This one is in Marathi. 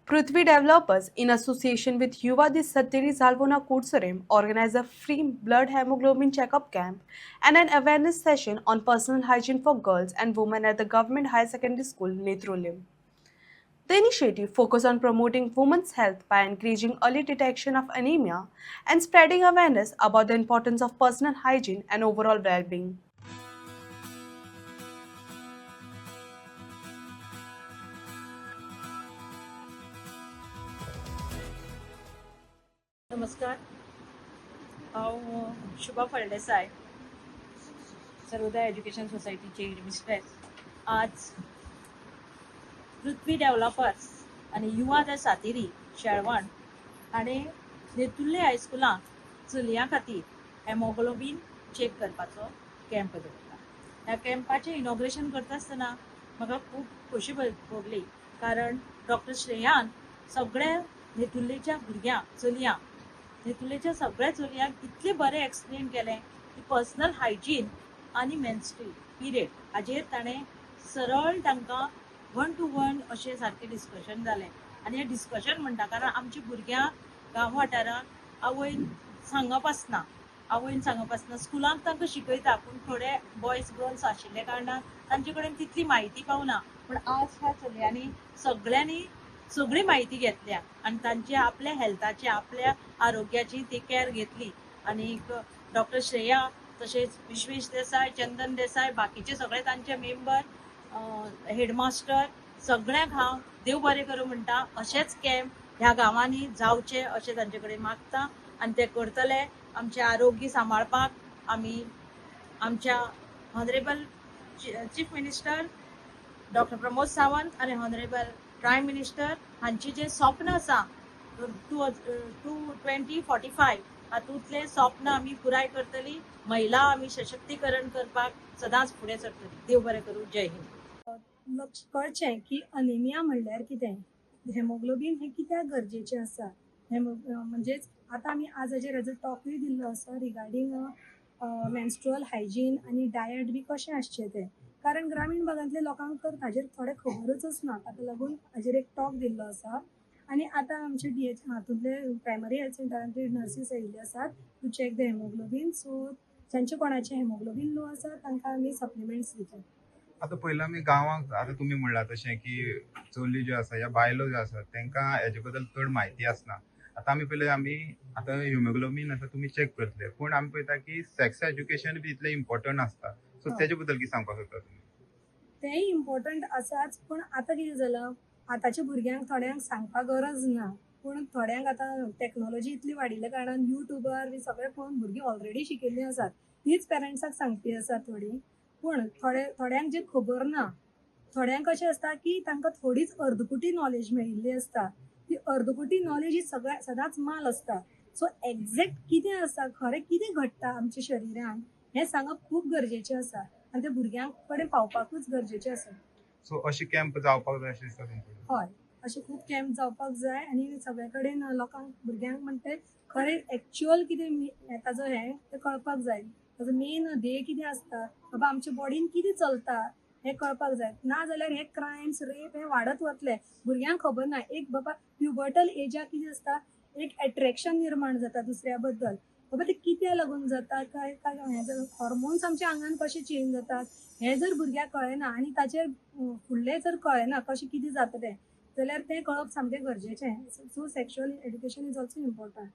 Prithvi Developers, in association with Yuvadi Satteri Salvona Kurtsurem, organize a free blood hemoglobin checkup camp and an awareness session on personal hygiene for girls and women at the Government Higher Secondary School, Netrolim. The initiative focuses on promoting women's health by encouraging early detection of anemia and spreading awareness about the importance of personal hygiene and overall well-being. नमस्कार. हांव शुभा फळदेसाय, सर्वोदय एज्युकेशन सोसायटीचे मिस्ट्रेस. आज पृथ्वी डेव्हलपर्स आणि युवा द सातेरी शेळवण हाणे नेतुर्ले हायस्कुलां चलयां खातीर हेमोग्लोबीन चेक करपाचो कॅम्प दवरला. ह्या कॅम्पाचें इनॉग्रेशन करता आसतना म्हाका खूब खोशी भोगली, कारण डॉक्टर श्रेयान सगळ्या नेतुर्लेच्या भुरग्यांक चलयांक नेतुर्लेच्या सगळ्या चलयांक इतले बरें एक्सप्लेन केलें की पर्सनल हायजीन आनी मेन्स्ट्रुअल पिरियड हाजेर ताणें सरळ तांकां वन टू वन अशें सारकें डिस्कशन जालें. आनी हें डिस्कशन म्हणटा कारण आमच्या भुरग्यांक गांव वाठारांत आवयन सांगप आसना स्कुलांत तांकां शिकयता, पूण थोडे बॉयज गर्ल्स आशिल्ले कारणान तांचे कडेन तितली म्हायती पावना. पूण आज ह्या चलयांनी सगळ्यांनी सगळी म्हायती घेतल्या आनी तांचे आपल्या हेल्थाची आपल्या आरोग्याची ती केअर घेतली. आनी डॉक्टर श्रेया तशेंच विश्वेश देसाय, चंदन देसाय, बाकीचे सगळे तांचे मेंबर, हेडमास्टर सगळ्यांक हांव देव बरें करूं म्हणटा. अशेंच कॅम्प ह्या गांवांनी जावचे अशें तांचे कडेन मागता आनी ते करतले. आमचें आरोग्य सांबाळपाक आमी आमच्या honourable chief minister doctor Pramod Sawant आनी ऑनरेबल प्रायम मिनिस्टर हांची जे स्वप्न आसा 2045 हातूंतले स्वप्न आमी पुराय करतली. महिला आमी सशक्तीकरण करपाक सदांच फुडें सरतली. देव बरें करूं. जय हिंद. कळचें की अनिमिया म्हणल्यार कितें, हेमोग्लोबीन हें कित्याक गरजेचें आसा. म्हणजेच आतां आमी आज हेजेर टॉकूय दिल्लो आसा रिगार्डींग मेन्स्ट्रुअल हायजीन आनी डायट बी कशें आसचें तें. कारण ग्रामीण भागांतल्या लोकांक तर हाजेर थोडें खबरच आसना, ताका लागून हाजेर एक टॉक दिल्लो आसा. आनी आतां आमचे हातूंतले प्रायमरी हेल्थ सेंटरांतले नर्सीस आयिल्ले आसात to check the haemoglobin. So जांचे कोणाचें हेमोग्लोबीन लो आसा तांकां आमी सप्लिमेंट्स दितात. आता पहिलं आमी गांवांक आता तुम्ही म्हणला तशें की चली ज्यो आसा या बायलो ज्यो आसात तांकां हेजे बद्दल चड म्हायती आसना. आता आमी आता हिमोग्लोबीन आसा तुमी चेक करतले, पूण आमी पळयता की सेक्स एज्युकेशन बी इतलें इम्पॉर्टंट आसता. सो तेजे बद्दल कितें सांगपाक सोदता तुमी? तेंय इम्पॉर्टंट आसाच, पूण आतां कितें जालां, आतांच्या भुरग्यांक थोड्यांक सांगपाक गरज ना, पूण थोड्यांक आतां टॅक्नॉलॉजी इतली वाडिल्ल्या कारणान युट्यूबार बी सगळे पळोवन भुरगीं ऑलरेडी शिकिल्लीं आसात. तीच पेरंट्साक सांगपी आसात थोडीं. पूण थोड्यांक जे खबर ना, थोड्यांक अशें आसता की तांकां थोडीच अर्दकुटी नॉलेज मेळिल्ली आसता. ती अर्दकुटी नॉलेज ही सदांच माल आसता. सो एक्झॅक्ट कितें आसा, खरें कितें घडटा आमच्या शरिरान हें सांगप खूब गरजेचें आसा आनी ते भुरग्यांक कडेन पावपाकूच गरजेचें आसा. सो अशी कॅम्प जावपाक जाय अशें दिसता तुमकां? हय, अशे खूब कॅम्प जावपाक जाय आनी सगळे कडेन लोकांक भुरग्यांक म्हणटे खरें एक्चुअल कितें ताजो हें तें कळपाक जाय. ताजो मेन ध्येय कितें आसता, बाबा आमच्या बॉडीन कितें चलता हें कळपाक जाय. ना जाल्यार हे क्रायम्स रेप हें वाडत वतले. भुरग्यांक खबर ना. एक बाबा प्युबर्टल एजाक कितें आसता, एक एट्रॅक्शन निर्माण जाता दुसऱ्या बद्दल. बाबा ते कित्या लागून जाता, काय काय हॉर्मोन्स आमच्या आंगान कशे चेंज जातात हें जर भुरग्याक कळना आनी ताचेर फुडलें जर कळना कशें कितें जाता तें, जाल्यार तें कळप सामकें गरजेचें. So sexual education is also important.